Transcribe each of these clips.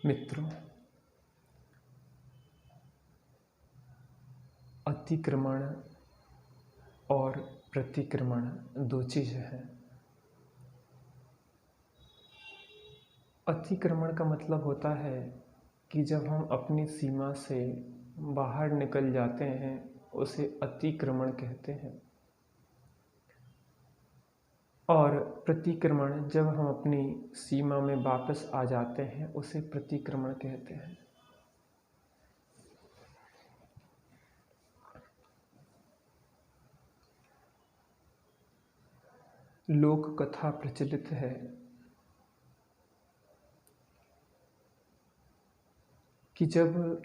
मित्रों, अतिक्रमण और प्रतिक्रमण दो चीज़ें हैं। अतिक्रमण का मतलब होता है कि जब हम अपनी सीमा से बाहर निकल जाते हैं उसे अतिक्रमण कहते हैं, और प्रतिक्रमण जब हम अपनी सीमा में वापस आ जाते हैं उसे प्रतिक्रमण कहते हैं। लोक कथा प्रचलित है कि जब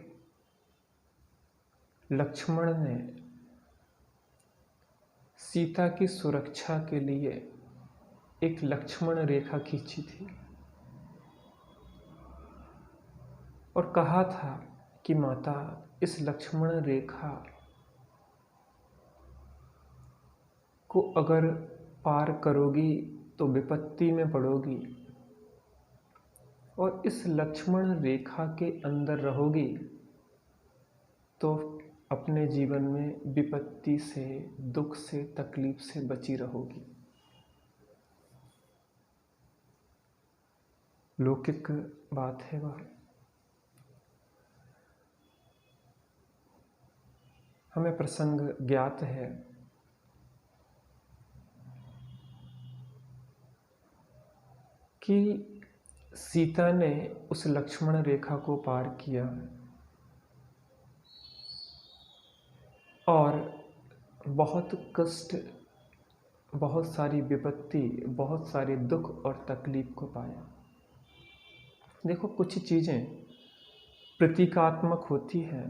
लक्ष्मण ने सीता की सुरक्षा के लिए एक लक्ष्मण रेखा खींची थी और कहा था कि माता, इस लक्ष्मण रेखा को अगर पार करोगी तो विपत्ति में पड़ोगी, और इस लक्ष्मण रेखा के अंदर रहोगी तो अपने जीवन में विपत्ति से, दुख से, तकलीफ से बची रहोगी। लौकिक बात है वह। हमें प्रसंग ज्ञात है कि सीता ने उस लक्ष्मण रेखा को पार किया और बहुत कष्ट, बहुत सारी विपत्ति, बहुत सारे दुख और तकलीफ को पाया। देखो, कुछ चीज़ें प्रतीकात्मक होती हैं।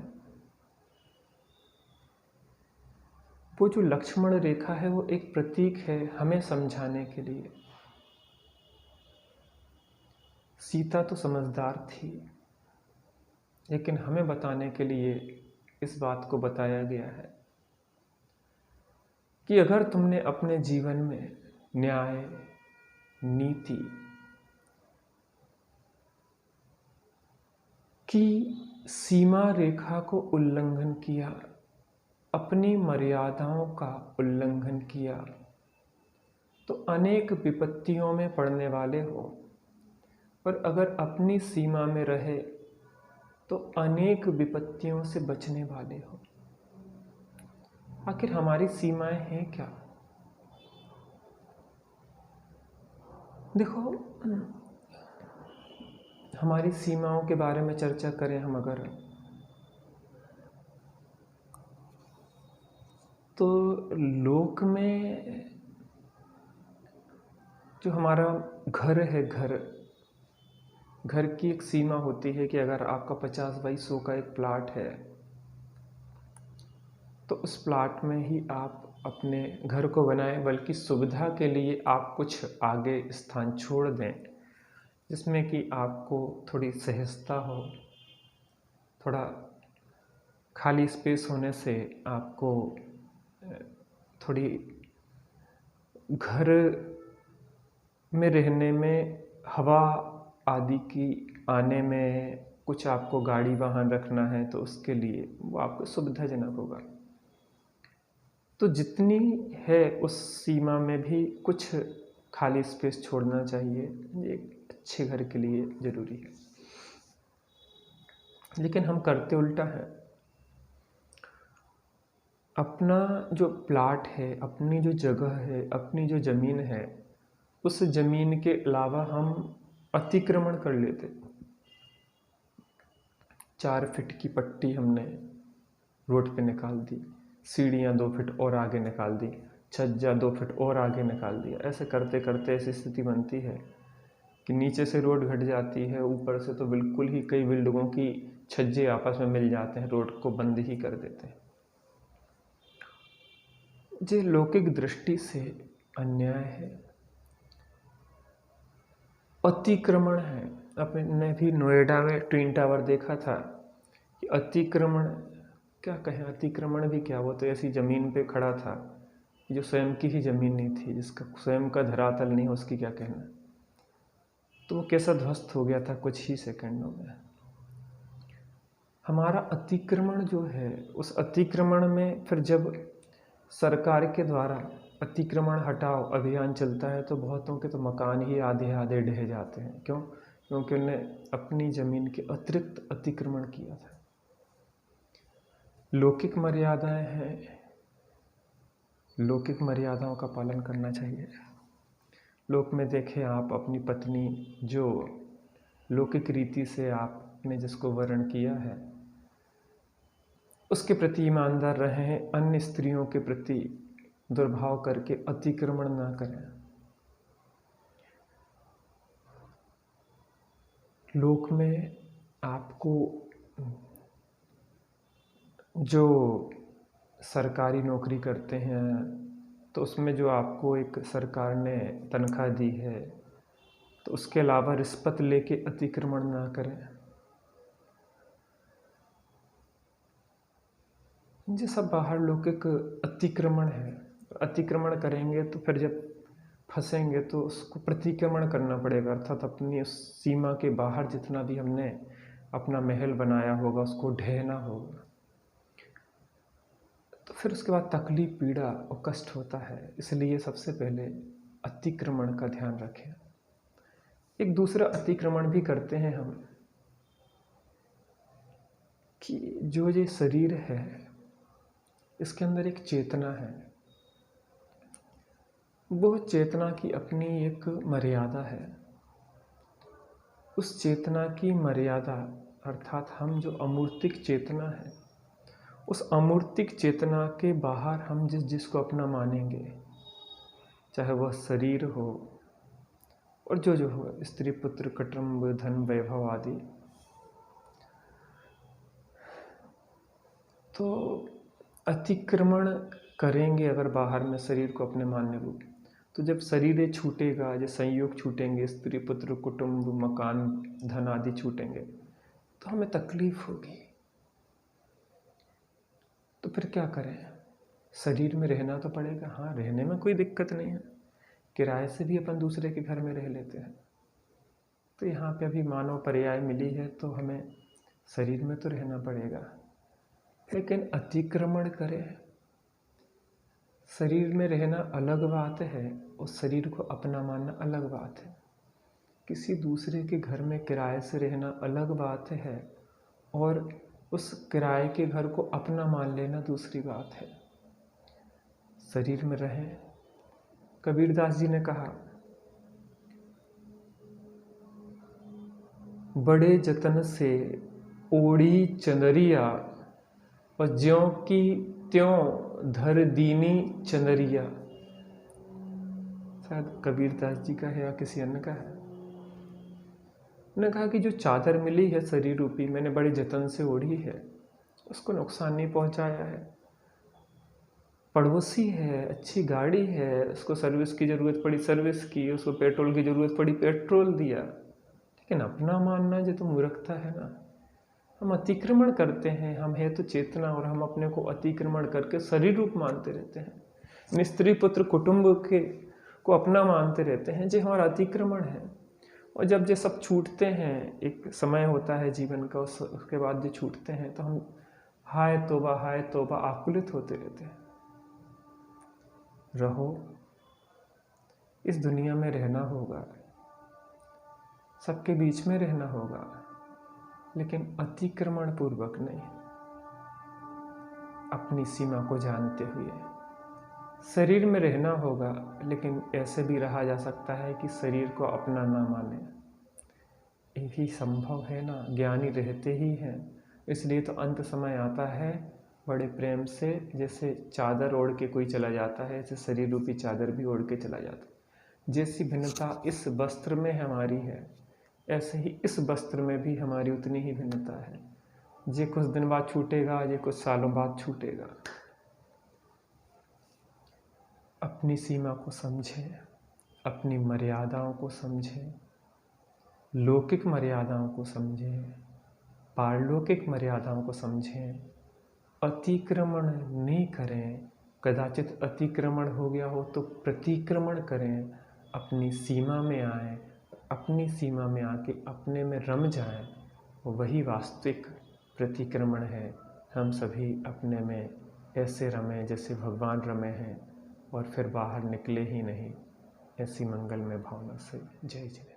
वो जो लक्ष्मण रेखा है वो एक प्रतीक है हमें समझाने के लिए। सीता तो समझदार थी, लेकिन हमें बताने के लिए इस बात को बताया गया है कि अगर तुमने अपने जीवन में न्याय, नीति की सीमा रेखा को उल्लंघन किया, अपनी मर्यादाओं का उल्लंघन किया, तो अनेक विपत्तियों में पड़ने वाले हो। पर अगर अपनी सीमा में रहे तो अनेक विपत्तियों से बचने वाले हो। आखिर हमारी सीमाएं हैं क्या? देखो, हमारी सीमाओं के बारे में चर्चा करें हम अगर, तो लोक में जो हमारा घर है, घर की एक सीमा होती है कि अगर आपका 50 बाई 100 का एक प्लाट है तो उस प्लाट में ही आप अपने घर को बनाएं, बल्कि सुविधा के लिए आप कुछ आगे स्थान छोड़ दें जिसमें कि आपको थोड़ी सहजता हो। थोड़ा खाली स्पेस होने से आपको थोड़ी घर में रहने में, हवा आदि की आने में, कुछ आपको गाड़ी वाहन रखना है तो उसके लिए वो आपको सुविधाजनक होगा। तो जितनी है उस सीमा में भी कुछ खाली स्पेस छोड़ना चाहिए, ये एक अच्छे घर के लिए ज़रूरी है। लेकिन हम करते उल्टा है। अपना जो प्लाट है, अपनी जो जगह है, अपनी जो ज़मीन है, उस ज़मीन के अलावा हम अतिक्रमण कर लेते। 4 फीट की पट्टी हमने रोड पे निकाल दी, सीढ़ियाँ 2 फीट और आगे निकाल दी, छज्जा 2 फीट और आगे निकाल दिया। ऐसे करते करते ऐसी स्थिति बनती है कि नीचे से रोड घट जाती है, ऊपर से तो बिल्कुल ही कई बिल्डिंगों की छज्जे आपस में मिल जाते हैं, रोड को बंद ही कर देते हैं। ये लौकिक दृष्टि से अन्याय है, अतिक्रमण है। आपने भी नोएडा में ट्विन टावर देखा था कि अतिक्रमण, क्या कहें, अतिक्रमण भी क्या, वो तो ऐसी ज़मीन पे खड़ा था जो स्वयं की ही ज़मीन नहीं थी, जिसका स्वयं का धरातल नहीं, उसकी क्या कहना। तो वो कैसा ध्वस्त हो गया था कुछ ही सेकंडों में। हमारा अतिक्रमण जो है, उस अतिक्रमण में फिर जब सरकार के द्वारा अतिक्रमण हटाओ अभियान चलता है तो बहुतों के तो मकान ही आधे आधे ढह जाते हैं। क्यों? क्योंकि उन्होंने अपनी ज़मीन के अतिरिक्त अतिक्रमण किया था। लौकिक मर्यादाएं हैं, लौकिक मर्यादाओं का पालन करना चाहिए। लोक में देखें आप अपनी पत्नी, जो लौकिक रीति से आपने जिसको वर्ण किया है, उसके प्रति ईमानदार रहें, अन्य स्त्रियों के प्रति दुर्भाव करके अतिक्रमण ना करें। लोक में आपको जो सरकारी नौकरी करते हैं तो उसमें जो आपको एक सरकार ने तनख्वाह दी है, तो उसके अलावा रिश्वत लेके अतिक्रमण ना करें। ये सब बाहर लौकिक अतिक्रमण है। अतिक्रमण करेंगे तो फिर जब फंसेंगे तो उसको प्रतिक्रमण करना पड़ेगा, अर्थात अपनी उस सीमा के बाहर जितना भी हमने अपना महल बनाया होगा उसको ढहना होगा। तो फिर उसके बाद तकलीफ, पीड़ा और कष्ट होता है। इसलिए सबसे पहले अतिक्रमण का ध्यान रखें। एक दूसरा अतिक्रमण भी करते हैं हम कि जो ये शरीर है इसके अंदर एक चेतना है, वो चेतना की अपनी एक मर्यादा है। उस चेतना की मर्यादा अर्थात हम जो अमूर्तिक चेतना है, उस अमूर्तिक चेतना के बाहर हम जिसको अपना मानेंगे, चाहे वह शरीर हो और जो हो, स्त्री पुत्र कुटुंब धन वैभव आदि, तो अतिक्रमण करेंगे अगर बाहर में शरीर को अपने मानने को, तो जब शरीर छूटेगा, जब संयोग छूटेंगे, स्त्री पुत्र कुटुंब मकान धन आदि छूटेंगे, तो हमें तकलीफ होगी। तो फिर क्या करें? शरीर में रहना तो पड़ेगा। हाँ, रहने में कोई दिक्कत नहीं है, किराए से भी अपन दूसरे के घर में रह लेते हैं। तो यहाँ पे अभी मानव पर्याय मिली है तो हमें शरीर में तो रहना पड़ेगा, लेकिन अतिक्रमण करें। शरीर में रहना अलग बात है और शरीर को अपना मानना अलग बात है। किसी दूसरे के घर में किराए से रहना अलग बात है और उस किराए के घर को अपना मान लेना दूसरी बात है। शरीर में रहें। कबीरदास जी ने कहा, बड़े जतन से ओढ़ी चंदरिया और ज्यों की त्यों धर दीनी चंदरिया। शायद कबीरदास जी का है या किसी अन्य का है। उन्होंने कहा कि जो चादर मिली है शरीर रूपी, मैंने बड़े जतन से ओढ़ी है, उसको नुकसान नहीं पहुंचाया है। पड़ोसी है, अच्छी गाड़ी है, उसको सर्विस की ज़रूरत पड़ी सर्विस की, उसको पेट्रोल की ज़रूरत पड़ी पेट्रोल दिया, लेकिन अपना मानना जो तो मूर्खता है ना। हम अतिक्रमण करते हैं, हम है तो चेतना और हम अपने को अतिक्रमण करके शरीर रूप मानते रहते हैं, स्त्री पुत्र कुटुंब के को अपना मानते रहते हैं, जो हमारा अतिक्रमण है। और जब ये सब छूटते हैं, एक समय होता है जीवन का, उसके बाद जो छूटते हैं तो हम हाय तौबा आकुलित होते रहते हैं। रहो, इस दुनिया में रहना होगा, सबके बीच में रहना होगा, लेकिन अतिक्रमण पूर्वक नहीं, अपनी सीमा को जानते हुए। शरीर में रहना होगा, लेकिन ऐसे भी रहा जा सकता है कि शरीर को अपना ना माने। ये भी संभव है ना, ज्ञानी रहते ही हैं। इसलिए तो अंत समय आता है बड़े प्रेम से, जैसे चादर ओढ़ के कोई चला जाता है, ऐसे शरीर रूपी चादर भी ओढ़ के चला जाता है। जैसी भिन्नता इस वस्त्र में हमारी है, ऐसे ही इस वस्त्र में भी हमारी उतनी ही भिन्नता है। ये कुछ दिन बाद छूटेगा, ये कुछ सालों बाद छूटेगा। अपनी सीमा को समझें, अपनी मर्यादाओं को समझें, लौकिक मर्यादाओं को समझें, पारलौकिक मर्यादाओं को समझें। अतिक्रमण नहीं करें। कदाचित अतिक्रमण हो गया हो तो प्रतिक्रमण करें, अपनी सीमा में आएं, अपनी सीमा में आके अपने में रम जाएं, वही वास्तविक प्रतिक्रमण है। हम सभी अपने में ऐसे रमें जैसे भगवान रमे हैं और फिर बाहर निकले ही नहीं। ऐसी मंगलमय भावना से जय जिनेन्द्र।